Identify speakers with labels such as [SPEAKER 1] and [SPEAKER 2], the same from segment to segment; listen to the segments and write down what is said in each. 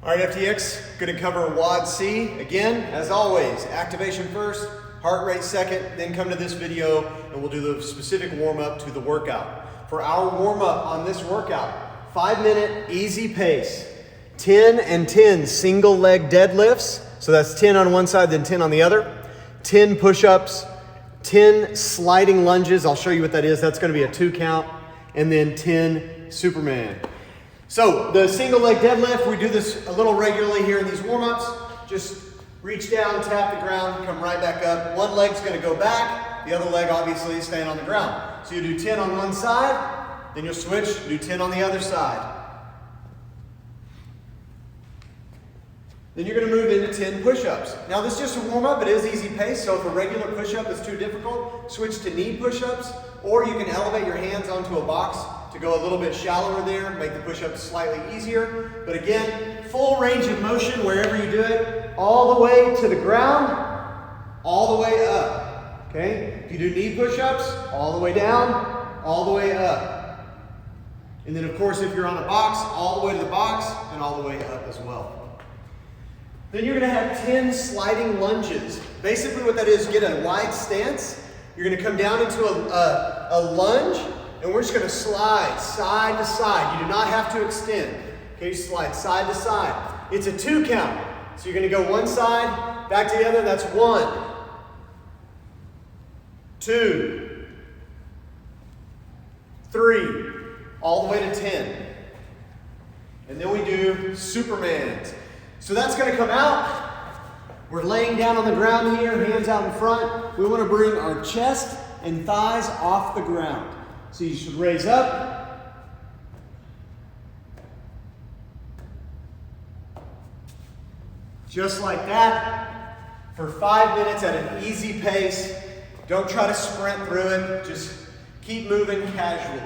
[SPEAKER 1] All right, FTX, going to cover WOD C. Again, as always, activation first, heart rate second, then come to this video and we'll do the specific warm-up to the workout. For our warm-up on this workout, 5-minute easy pace, 10 and 10 single leg deadlifts. So that's 10 on one side, then 10 on the other. 10 push-ups, 10 sliding lunges. I'll show you what that is. That's going to be a 2 count. And then 10 Superman. So the single leg deadlift, we do this a little regularly here in these warm-ups. Just reach down, tap the ground, come right back up. One leg's going to go back. The other leg obviously is staying on the ground. So you do 10 on one side, then you'll switch, do 10 on the other side. Then you're going to move into 10 push-ups. Now this is just a warm-up, it is easy pace, so if a regular push-up is too difficult, switch to knee push-ups, or you can elevate your hands onto a box to go a little bit shallower there, make the push-ups slightly easier. But again, full range of motion wherever you do it, all the way to the ground, all the way up. Okay? If you do knee push-ups, all the way down, all the way up. And then of course if you're on a box, all the way to the box and all the way up as well. Then you're going to have 10 sliding lunges. Basically what that is, get a wide stance. You're going to come down into a lunge, and we're just going to slide side to side. You do not have to extend. Okay, you slide side to side. It's a 2 count. So you're going to go one side, back to the other. That's 1, 2, 3, all the way to 10. And then we do Supermans. So that's going to come out. We're laying down on the ground here, hands out in front. We want to bring our chest and thighs off the ground. So you should raise up. Just like that for 5 minutes at an easy pace. Don't try to sprint through it. Just keep moving casually.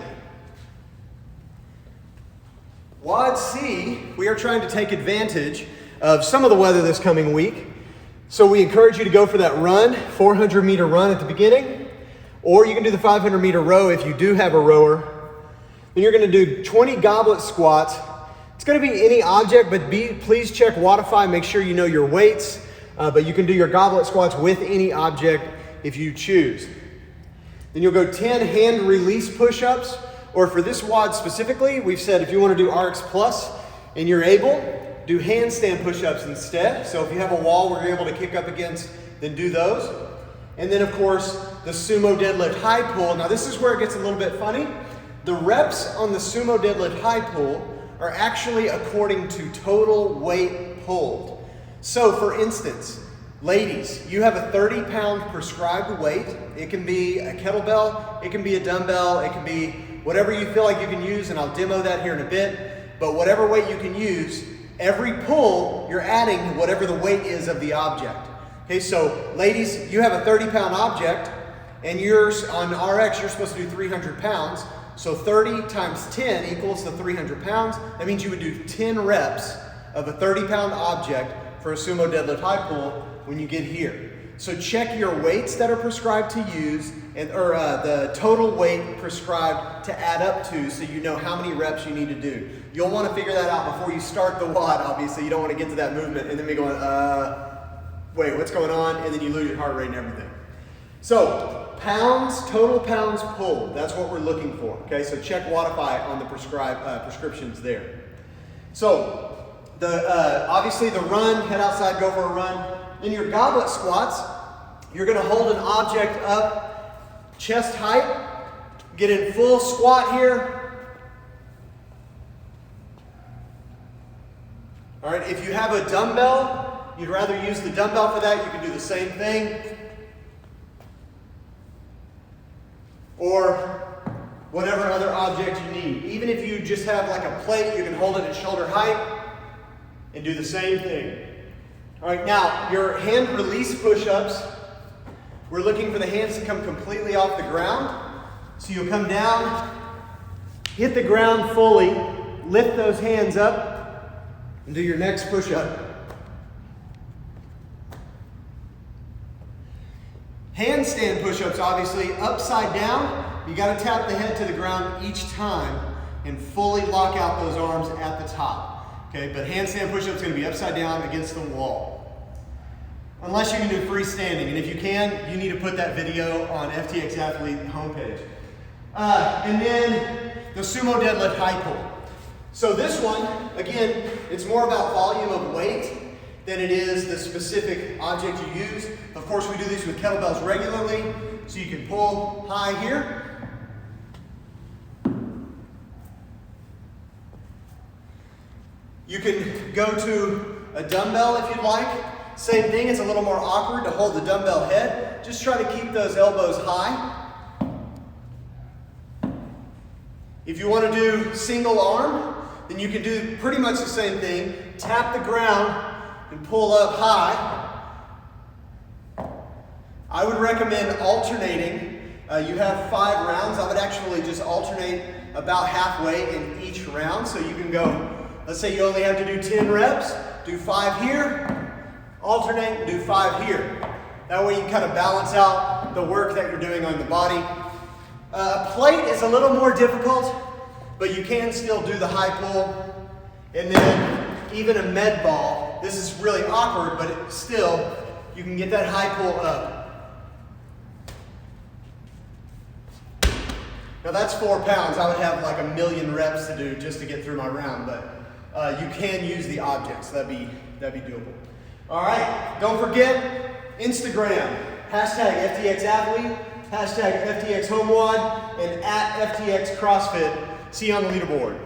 [SPEAKER 1] WOD C, we are trying to take advantage of some of the weather this coming week. So we encourage you to go for that run, 400-meter run at the beginning, or you can do the 500-meter row if you do have a rower. Then you're going to do 20 goblet squats. It's going to be any object, but please check Wodify, make sure you know your weights, but you can do your goblet squats with any object if you choose. Then you'll go 10 hand release push-ups, or for this WOD specifically, we've said if you want to do RX Plus and you're able, do handstand push-ups instead. So if you have a wall where you're able to kick up against, then do those. And then of course, the Sumo Deadlift high pull. Now this is where it gets a little bit funny. The reps on the Sumo Deadlift high pull are actually according to total weight pulled. So for instance, ladies, you have a 30-pound prescribed weight. It can be a kettlebell, it can be a dumbbell, it can be whatever you feel like you can use, and I'll demo that here in a bit. But whatever weight you can use, every pull, you're adding whatever the weight is of the object. Okay, so ladies, you have a 30-pound object, and on RX, you're supposed to do 300 pounds. So 30 times 10 equals the 300 pounds. That means you would do 10 reps of a 30-pound object for a Sumo Deadlift high pull when you get here. So check your weights that are prescribed to use, or the total weight prescribed to add up to, so you know how many reps you need to do. You'll want to figure that out before you start the WOD, obviously. You don't want to get to that movement and then be going, wait, what's going on? And then you lose your heart rate and everything. So pounds, total pounds pulled, that's what we're looking for. Okay, so check Wodify on the prescriptions there. So obviously the run, head outside, go for a run. In your goblet squats, you're going to hold an object up chest height, get in full squat here. All right, if you have a dumbbell, you'd rather use the dumbbell for that, you can do the same thing. Or whatever other object you need. Even if you just have like a plate, you can hold it at shoulder height and do the same thing. All right, now your hand release push-ups, we're looking for the hands to come completely off the ground. So you'll come down, hit the ground fully, lift those hands up, and do your next push-up. Handstand push-ups, obviously, upside down. You got to tap the head to the ground each time and fully lock out those arms at the top. Okay, but handstand push-up is going to be upside down against the wall. Unless you can do freestanding, and if you can, you need to put that video on FTX Athlete homepage. And then the Sumo Deadlift high pull. So this one, again, it's more about volume of weight than it is the specific object you use. Of course, we do these with kettlebells regularly, so you can pull high here. You can go to a dumbbell if you'd like. Same thing, it's a little more awkward to hold the dumbbell head. Just try to keep those elbows high. If you want to do single arm, then you can do pretty much the same thing. Tap the ground and pull up high. I would recommend alternating. You have 5 rounds. I would actually just alternate about halfway in each round. So you can go, let's say you only have to do 10 reps, do 5 here, alternate, and do 5 here. That way you kind of balance out the work that you're doing on the body. A plate is a little more difficult, but you can still do the high pull. And then even a med ball, this is really awkward, but still, you can get that high pull up. Now that's 4 pounds. I would have like 1,000,000 reps to do just to get through my round, but you can use the objects. That'd be doable. All right, don't forget Instagram, #FTXathlete, #FTXHomeWOD, and @FTXCrossFit. See you on the leaderboard.